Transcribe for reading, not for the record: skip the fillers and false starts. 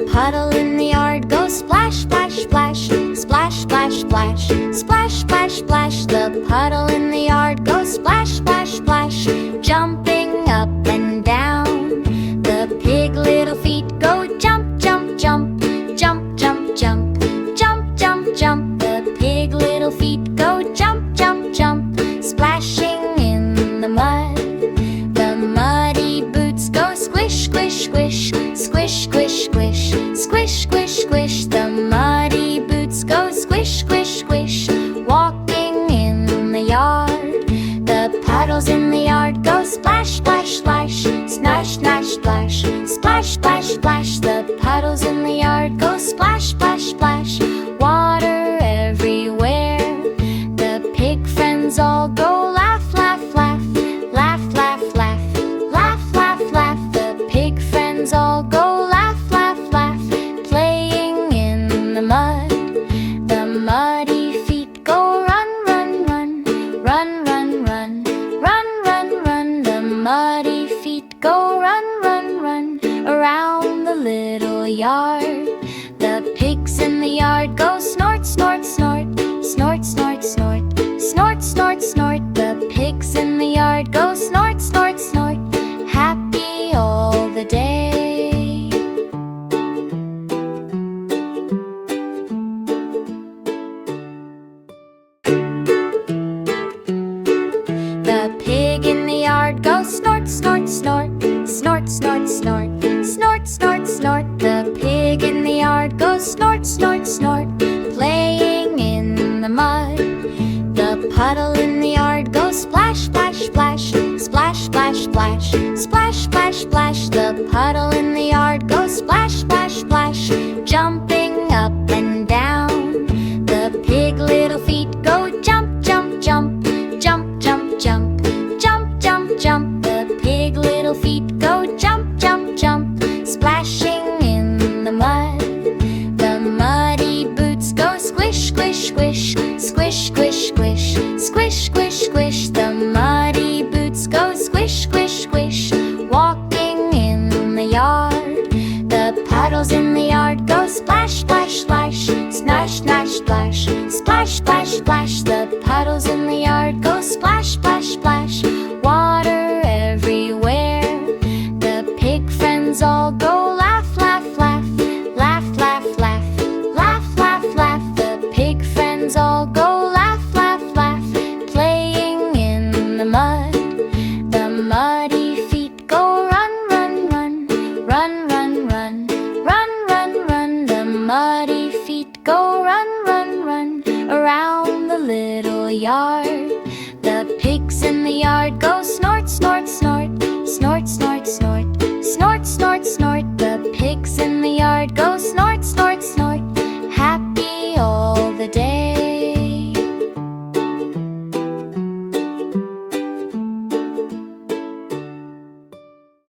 The puddle in the yard goes splash, splash, splash, splash, splash, splash, splash, splash, splash. The puddle in the yard goes splash, splash, splash, jumping up and down. The pig little feet go jump, jump, jump, jump, jump, jump, jump, jump, jump. The pig little feet go jump, jump, jump, splashing in the mud. The muddy boots go squish, squish, squish, squish, squish, squish, squish, squish, squish. The muddy boots go squish, squish, squish, walking in the yard. The puddles in the yard go splash, splash, splash, splash, splash, splash, splash, splash, splash. The puddles in the yard go splash, splash, splash, water everywhere. The pig friends all go laugh, laugh, laugh, laugh, laugh, laugh, laugh, laugh, laugh. The pig friends all go laugh, laugh, laugh, playing in the mud. The muddy feet go run, run, run, run, run, run, run, run, run. The muddy feet go run, run, run around the little yard. The pigs in the yard go snort, snort, snort, snort, snort, snort, snort, snort, snort. The pigs in the yard go snort, snort, snort, happy all the day. The pig in the yard goes snort, snort, snort, snort, snort, snort, snort, snort, snort. The pig in the yard goes snort, snort, snort, playing in the mud. The puddle in the yard goes splash, splash, splash, splash, splash, splash, splash, splash, splash. The puddle in the yard goes splash, splash, splash, jumping up and down. The pig little feet go jump, jump, jump, jump, jump, jump, jump, jump, jump. The pig little feet go jump, jump, jump, splashing in the mud. The muddy boots go squish, squish, squish, squish, squish, squish, squish, squish, squish. The muddy boots go squish, squish, squish, walking in the yard. The puddles in the yard go splash, splash, splash, splash, splash, splash, splash, splash, splash. The puddles in the yard go splash, splash, splash, water everywhere. The pig friends all go laugh, laugh, laugh, laugh, laugh, laugh, laugh, laugh, laugh. The pig friends all go laugh, laugh, laugh, playing in the mud. The muddy feet go run, run, run, run, run, run, run, run, run. The muddy feet go run, run, run around the little yard. The pigs in the yard go snort, snort, snort, snort, snort, snort, snort, snort, snort. The pigs in the yard go snort,